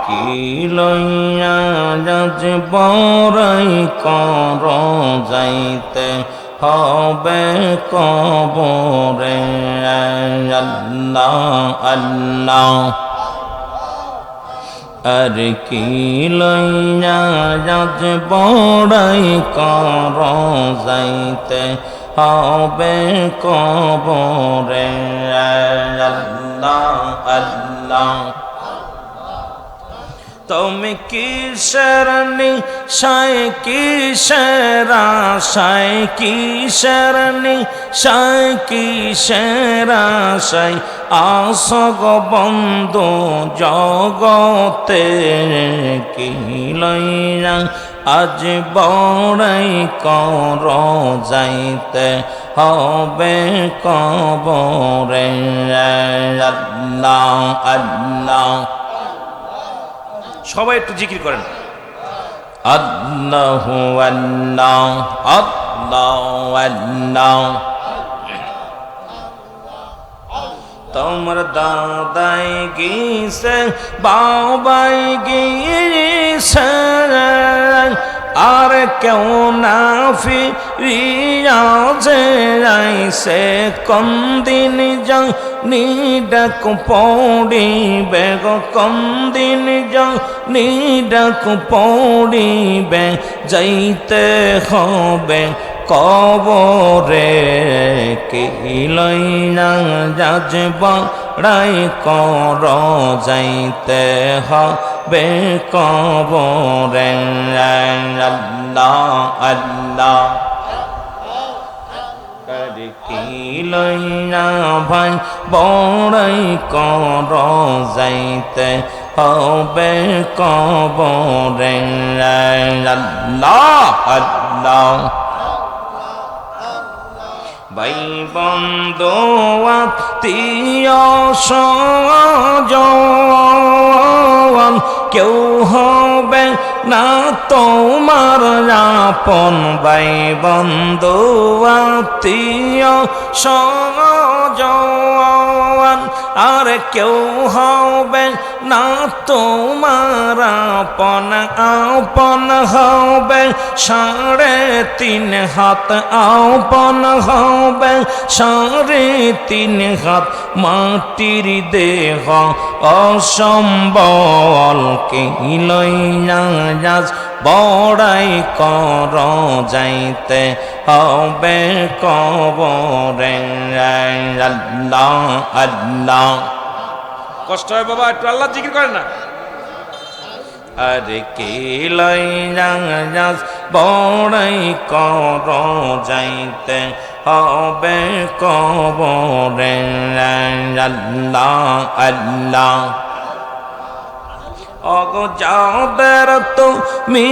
কি লইয়া যাজ বড়াই কর যাইতে হবে কবরে আল্লাহ আল্লাহ আর কি লইয়া যাজ বড়াই কর যাইতে হবে কবরে আল্লাহ আল্লাহ তুমি কিসের নিশায় কিসের আশায় কিসের নিশায় কিসের আশায় আসগ বন্ধু জগতে কি লইয়া আজ বড়াই কর যাইতে হবে কবরে আল্লাহ আল্লাহ সবাই একটু জিকির করেন আল্লাহু আল্লাহ আল্লাহু আল্লাহ তোমার দাদাই গিয়েছে বাবাই গিয়েছে আর কেউ না ফিরিয়া যে আইসে কোন দিন জানি ডাক পড়িবে গো কোন দিন জানি ডাক পড়িবে যাইতে হবে কবরে কি লইয়া যাজ বড়াই কর যাইতে হবে কবরে আল্লাহ আল্লাহ কি লইয়া ভাই বড়াই কর যাইতে হবে কবরে আল্লাহ আল্লাহ ভাই বন্ধু আত্মীয় স্বজন কেউ হবে না তোমার আপন ভাই বন্ধু আত্মীয় স্বজন আর কেউ হবে না তোমার আপন আপন হবে 3.5 হাত আপন হবে 3.5 হাত মাটির দেহ অসম্বল কি লইয়া যাস বড়াই কর যাইতে হবে কবরে আল্লাহ আল্লাহ কষ্ট হয় বাবা একটু আল্লাহ জিকির করেন না আরে কি লইয়া যাস বড়াই কর যাইতে হবে কবরে আল্লাহ আল্লাহ অগো যাদের তুমি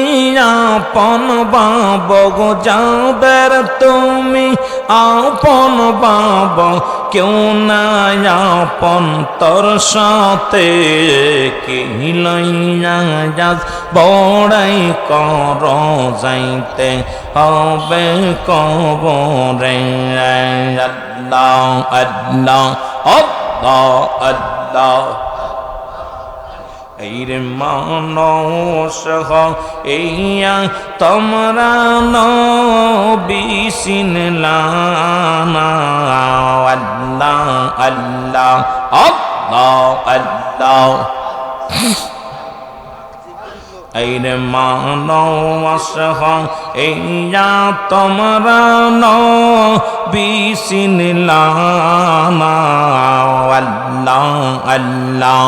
আপন বাব গো যাদের তুমি আপন বাব কেউ না আপন তোর সাথে কি লইয়া যাস বড়াই কর যাইতে হবে কবরে আল্লাহ আল্লাহ আল্লাহ আল্লাহ এইরে মানুষ হইয়া তোমরা নবী চিনলানা আল্লাহ আল্লাহ আল্লাহ আল্লাহ এইরে মানুষ হইয়া তোমরা নবী চিনলানা আল্লাহ আল্লাহ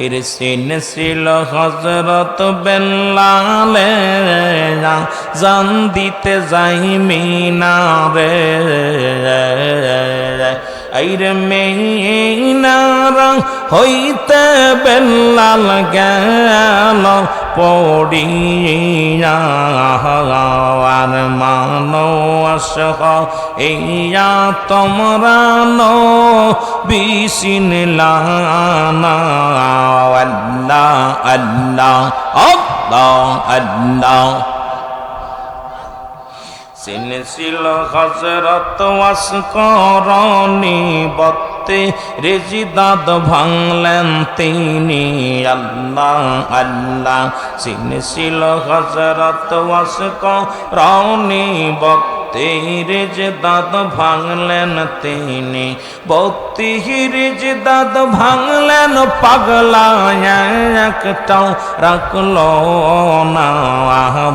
এর সিন ছিল হযরত বেলালে জান দিতে যাই মিনারে আইরে মেইনারা হইতে বেলাল গেল পড়িয়া আর মানুষ হইয়া তোমরা নবী চিনলানা আল্লাহ আল্লাহ আল্লাহ আল্লাহ চিনেছিল হযরত ওয়াসকরণী বত্তে রেজিদাদ ভাঙলেন তিনি আল্লাহ আল্লাহ চিনেছিল হযরত ওয়াসকরণী বত্তে রেজিদাদ ভাঙলেন তিনি 32 রেজিদাদ ভাঙলেন পাগলা একটাও রাখলো না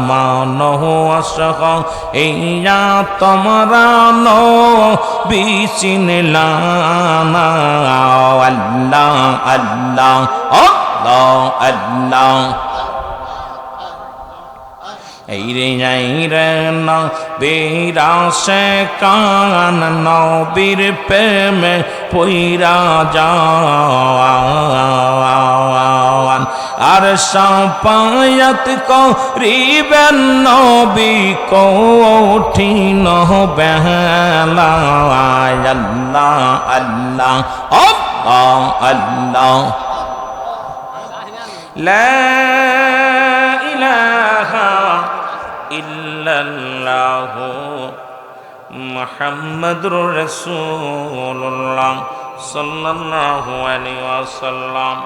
মানো আশক ইয়া তোমরা নো বিচিনলা না আল্লাহ আল্লাহ আল্লাহ আল্লাহ এই রে না বেরাসে কান নবীর প্রেমে পইরা যাওয়ান আর সাফায়াত করিবেন নবী কঠিন বেলা আল্লাহ আল্লাহ আল্লাহ আল্লাহ লা ইলাহা ইল্লাল্লাহু মুহাম্মাদুর রাসূলুল্লাহ সাল্লাল্লাহু আলাইহি ওয়াসাল্লাম।